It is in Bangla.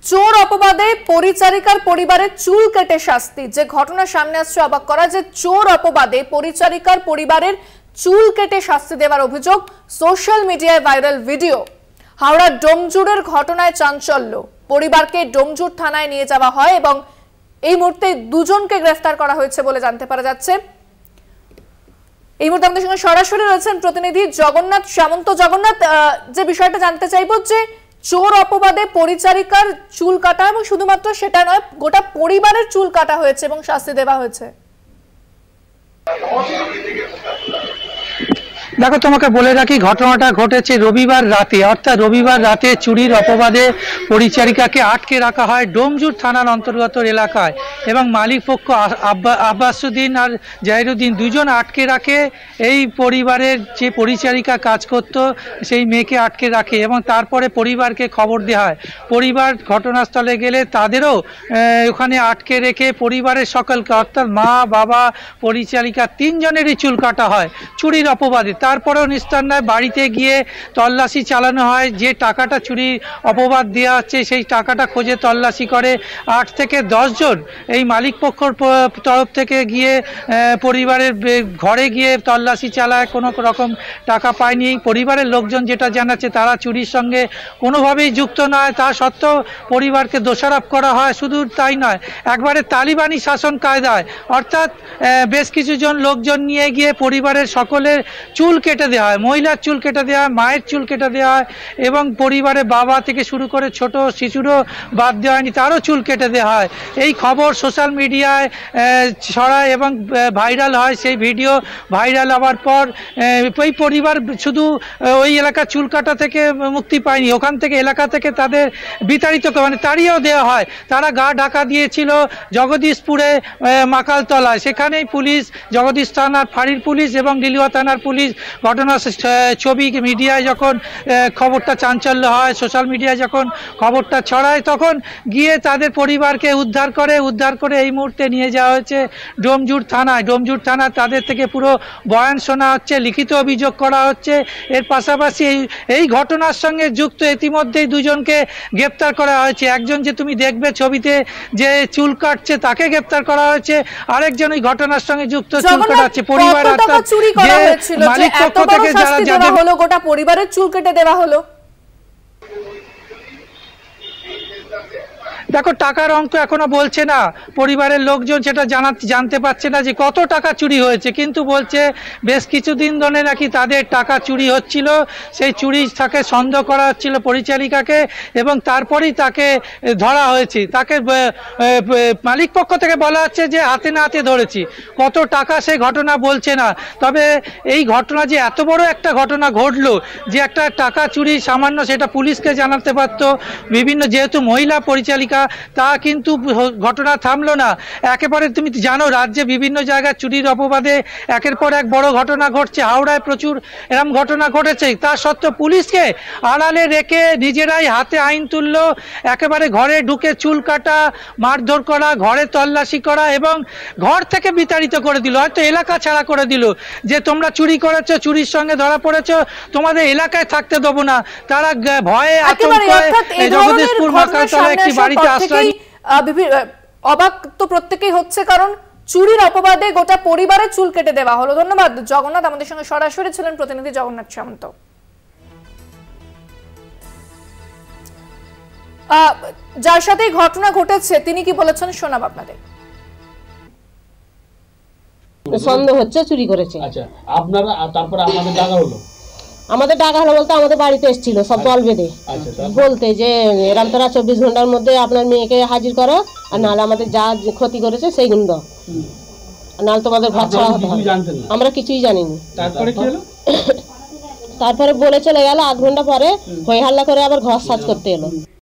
চোর অপবাদে পরিচারিকার পরিবারের চুল কেটে শাস্তি। যে ঘটনা সামনে আসছে অবাক করা, যে চোর অপবাদে পরিচারিকার পরিবারের চুল কেটে শাস্তি দেওয়ার অভিযোগ, সোশ্যাল মিডিয়ায় ভাইরাল ভিডিও। হাওড়ার ডোমজুড়ের ঘটনায় চাঞ্চল্য, পরিবারকে ডোমজুড় থানায় নিয়ে যাওয়া হয় এবং এই মুহূর্তে দুজনকে গ্রেফতার করা হয়েছে বলে জানতে পারা যাচ্ছে। এই মুহূর্তে আমাদের সঙ্গে সরাসরি রয়েছেন প্রতিনিধি জগন্নাথ সামন্ত। জগন্নাথ, যে বিষয়টা জানতে চাইবো, যে চোর অপবাদে পরিচারিকার চুল কাটা এবং শুধুমাত্র সেটা নয়, গোটা পরিবারের চুল কাটা হয়েছে এবং শাস্তি দেওয়া হয়েছে। দেখো, তোমাকে বলে রাখি, ঘটনাটা ঘটেছে রবিবার রাতে, অর্থাৎ রবিবার রাতে চুরির অপবাদে পরিচারিকাকে আটকে রাখা হয় ডোমজুড় থানার অন্তর্গত এলাকায় এবং মালিক পক্ষ আব্বাসুদ্দিন আর জাহিরুদ্দিন দুজন আটকে রাখে। এই পরিবারের যে পরিচারিকা কাজ করত সেই মেয়েকে আটকে রাখে এবং তারপরে পরিবারকে খবর দেওয়া হয়। পরিবার ঘটনাস্থলে গেলে তাদেরও ওখানে আটকে রেখে পরিবারের সকলকে, অর্থাৎ মা, বাবা, পরিচারিকা তিনজনেরই চুল কাটা হয় চুরির অপবাদে। তারপরেও নিস্তার নয়, বাড়িতে গিয়ে তল্লাশি চালানো হয়। যে টাকাটা চুরির অপবাদ দেওয়া হচ্ছে সেই টাকাটা খোঁজে তল্লাশি করে 8 থেকে 10 জন এই মালিক পক্ষর তরফ থেকে গিয়ে পরিবারের ঘরে গিয়ে তল্লাশি চালায়। কোনো রকম টাকা পায়নি। পরিবারের লোকজন যেটা জানাচ্ছে, তারা চুরির সঙ্গে কোনোভাবেই যুক্ত নয়, তা সত্ত্বেও পরিবারকে দোষারোপ করা হয়। শুধু তাই নয়, একবারে তালিবানি শাসন কায়দায়, অর্থাৎ বেশ কিছু জন লোকজন নিয়ে গিয়ে পরিবারের সকলের চুল কেটে দেওয়া হয়। মহিলার চুল কেটে দেওয়া হয়, মায়ের চুল কেটে দেওয়া হয় এবং পরিবারে বাবা থেকে শুরু করে ছোট শিশুরও বাদ দেওয়া হয়নি, তারও চুল কেটে দেওয়া হয়। এই খবর সোশ্যাল মিডিয়ায় ছড়ায় এবং ভাইরাল হয়। সেই ভিডিও ভাইরাল হওয়ার পর ওই পরিবার শুধু ওই এলাকার চুল কাটা থেকে মুক্তি পায়নি, ওখান থেকে এলাকা থেকে তাদের বিতাড়িত তাড়িয়েও দেওয়া হয়। তারা গা ঢাকা দিয়েছিল জগদীশপুরে মাকালতলায়। সেখানেই পুলিশ, জগদীশ থানার ফাঁড়ির পুলিশ এবং লিলুয়া থানার পুলিশ ঘটনার ছবি মিডিয়ায় যখন খবরটা চাঞ্চল্য হয়, সোশ্যাল মিডিয়ায় যখন খবরটা ছড়ায়, তখন গিয়ে তাদের পরিবারকে উদ্ধার করে এই মুহূর্তে নিয়ে যাওয়া হয়েছে ডোমজুড় থানায়। ডোমজুড় থানা তাদের থেকে পুরো বয়ান শোনা হচ্ছে, লিখিত অভিযোগ করা হচ্ছে। এর পাশাপাশি এই ঘটনার সঙ্গে যুক্ত ইতিমধ্যেই দুজনকে গ্রেপ্তার করা হয়েছে। একজন যে তুমি দেখবে ছবিতে যে চুল কাটছে তাকে গ্রেপ্তার করা হয়েছে, আরেকজন এই ঘটনার সঙ্গে যুক্ত চুল কাটাচ্ছে। পরিবার মালিক পক্ষ থেকে যারা যাদের হলো, গোটা পরিবারের চুল কেটে দেওয়া হলো। দেখো, টাকার অঙ্ক এখনো বলছে না, পরিবারের লোকজন সেটা জানতে পারছে না যে কত টাকা চুরি হয়েছে, কিন্তু বলছে বেশ কিছুদিন ধরে নাকি তাদের টাকা চুরি হচ্ছিল। সেই চুরি তাকে সন্দেহ করা হচ্ছিল পরিচারিকাকে এবং তারপরেই তাকে ধরা হয়েছে। তাকে মালিক পক্ষ থেকে বলা হচ্ছে যে হাতে না হাতে ধরেছি, কত টাকা সেই ঘটনা বলছে না। তবে এই ঘটনা যে এত বড় একটা ঘটনা ঘটলো, যে একটা টাকা চুরি সামান্য, সেটা পুলিশকে জানাতে পারত। বিভিন্ন, যেহেতু মহিলা পরিচালিকা, তা কিন্তু ঘটনা থামলো না। একেবারে তুমি জানো, রাজ্যে বিভিন্ন জায়গায় চুরির অপবাদে একের পর এক বড় ঘটনা ঘটছে। হাওড়ায় প্রচুর এরকম ঘটনা ঘটেছে। তা সত্ত্বেও পুলিশকে আড়ালে রেখে নিজেরাই হাতে আইন তুললো। একেবারে ঘরে ঢুকে চুল কাটা, মারধর করা, ঘরে তল্লাশি করা এবং ঘর থেকে বিতাড়িত করে দিল, হয়তো এলাকা ছাড়া করে দিল, যে তোমরা চুরি করেছো, চুরির সঙ্গে ধরা পড়েছো, তোমাদের এলাকায় থাকতে দেবো না। তারা ভয়ে আতঙ্কে জগদীশপুর মাকালতলা একটি বাড়িতে অবাক তো প্রত্যেকেই হচ্ছে, কারণ চুরির অপবাদে গোটা পরিবারের চুল কেটে দেওয়া হলো। ধন্যবাদ জগন্নাথ, আমাদের সঙ্গে সরাসরি ছিলেন প্রতিনিধি জগন্নাথ সামন্ত। যার সাথে ঘটনা ঘটেছে তিনি কি বলেছেন শোনাব আপনাদের। সন্দেহ হচ্ছে চুরি করেছে। আচ্ছা, আপনারা তারপরে আপনাদের ডাকা হলো? আমাদের ডাকা হলো বলতে আমাদের বাড়িতে এসেছিল সব দল বেঁধে, বলতে যে এরকম তারা 24 ঘন্টার মধ্যে আপনার মেয়েকে হাজির করো, আর নাহলে আমাদের যা ক্ষতি করেছে সেইগুলো দাও, নাহলে তোমাদের ঘর ছাড়া হতে হবে। আমরা কিছুই জানিনি। তারপরে বলে চলে গেল। 8 ঘন্টা পরে হই হাল্লা করে আবার ঘর সাজ করতে এলো।